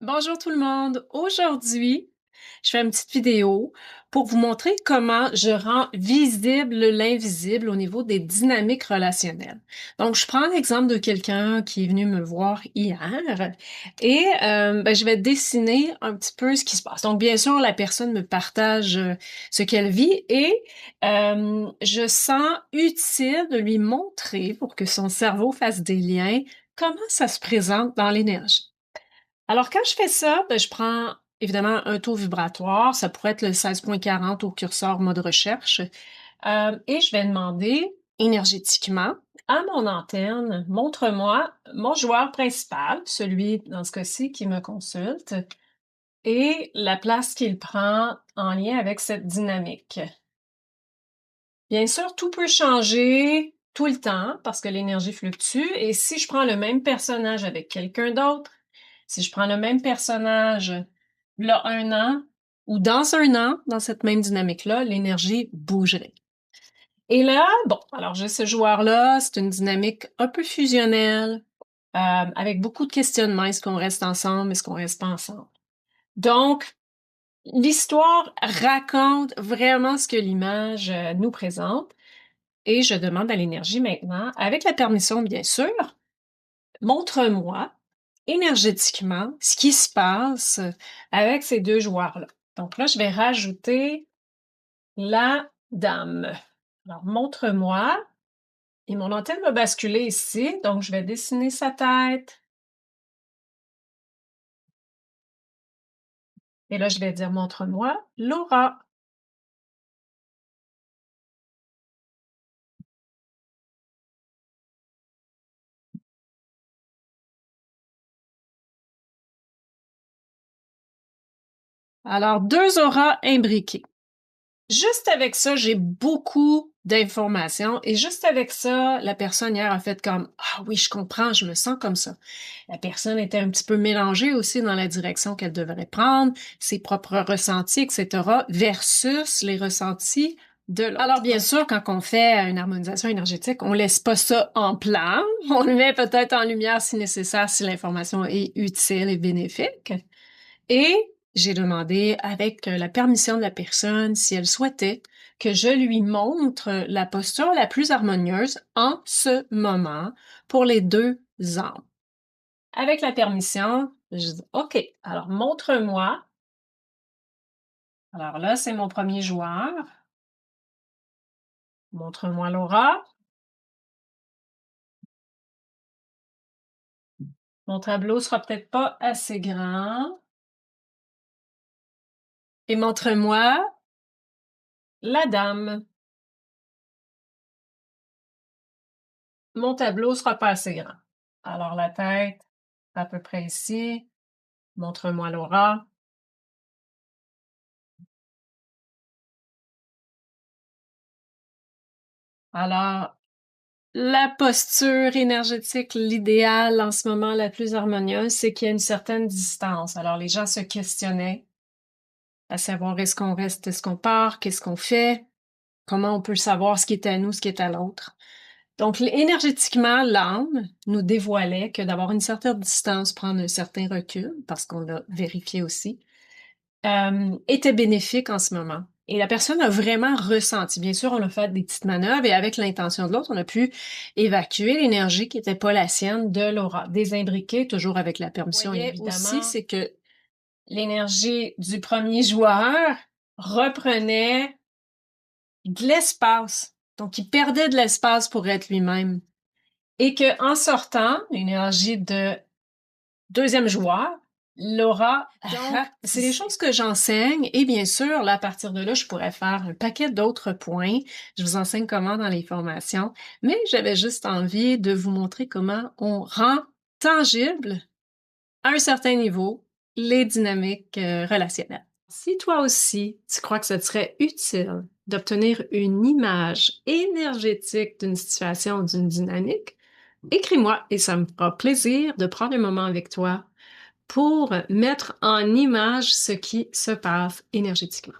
Bonjour tout le monde. Aujourd'hui, je fais une petite vidéo pour vous montrer comment je rends visible l'invisible au niveau des dynamiques relationnelles. Donc, je prends l'exemple de quelqu'un qui est venu me voir hier et je vais dessiner un petit peu ce qui se passe. Donc, bien sûr, la personne me partage ce qu'elle vit et je sens utile de lui montrer pour que son cerveau fasse des liens, comment ça se présente dans l'énergie. Alors, quand je fais ça, je prends évidemment un taux vibratoire. Ça pourrait être le 16.40 au curseur mode recherche. Et je vais demander énergétiquement à mon antenne, montre-moi mon joueur principal, celui, dans ce cas-ci, qui me consulte, et la place qu'il prend en lien avec cette dynamique. Bien sûr, tout peut changer tout le temps parce que l'énergie fluctue. Et si je prends le même personnage avec quelqu'un d'autre, si je prends le même personnage là 1 an ou dans 1 an, dans cette même dynamique-là, l'énergie bougerait. Et là, bon, alors j'ai ce joueur-là, c'est une dynamique un peu fusionnelle, avec beaucoup de questionnements. Est-ce qu'on reste ensemble? Est-ce qu'on reste pas ensemble? Donc, l'histoire raconte vraiment ce que l'image nous présente. Et je demande à l'énergie maintenant, avec la permission bien sûr, montre-moi énergétiquement ce qui se passe avec ces deux joueurs-là. Donc là, je vais rajouter la dame. Alors, montre-moi. Et mon antenne va basculer ici, donc je vais dessiner sa tête. Et là, je vais dire montre-moi Laura. Alors, deux auras imbriquées. Juste avec ça, j'ai beaucoup d'informations et juste avec ça, la personne hier a fait comme ah oui, je comprends, je me sens comme ça. La personne était un petit peu mélangée aussi dans la direction qu'elle devrait prendre, ses propres ressentis, etc., versus les ressentis de l'autre. Alors bien sûr, quand on fait une harmonisation énergétique, on laisse pas ça en plan, on le met peut-être en lumière si nécessaire, si l'information est utile et bénéfique. Et j'ai demandé, avec la permission de la personne, si elle souhaitait que je lui montre la posture la plus harmonieuse en ce moment pour les deux âmes. Avec la permission, je dis OK, alors montre-moi. Alors là, c'est mon premier joueur. Montre-moi Laura. Mon tableau sera peut-être pas assez grand. Et montre-moi la dame. Mon tableau sera pas assez grand. Alors la tête, à peu près ici. Montre-moi Laura. Alors, la posture énergétique, l'idéal en ce moment, la plus harmonieuse, c'est qu'il y a une certaine distance. Alors, les gens se questionnaient à savoir est-ce qu'on reste, est-ce qu'on part, qu'est-ce qu'on fait, comment on peut savoir ce qui est à nous, ce qui est à l'autre. Donc, énergétiquement, l'âme nous dévoilait que d'avoir une certaine distance, prendre un certain recul, parce qu'on l'a vérifié aussi, était bénéfique en ce moment. Et la personne a vraiment ressenti. Bien sûr, on a fait des petites manœuvres et avec l'intention de l'autre, on a pu évacuer l'énergie qui n'était pas la sienne de Laura. Désimbriquer, toujours avec la permission, évidemment. Aussi, c'est que l'énergie du premier joueur reprenait de l'espace. Donc, il perdait de l'espace pour être lui-même. Et que en sortant, l'énergie de deuxième joueur, Laura, c'est les choses que j'enseigne et bien sûr, là, à partir de là, je pourrais faire un paquet d'autres points. Je vous enseigne comment dans les formations, mais j'avais juste envie de vous montrer comment on rend tangible à un certain niveau les dynamiques relationnelles. Si toi aussi, tu crois que ce serait utile d'obtenir une image énergétique d'une situation ou d'une dynamique, écris-moi et ça me fera plaisir de prendre un moment avec toi pour mettre en image ce qui se passe énergétiquement.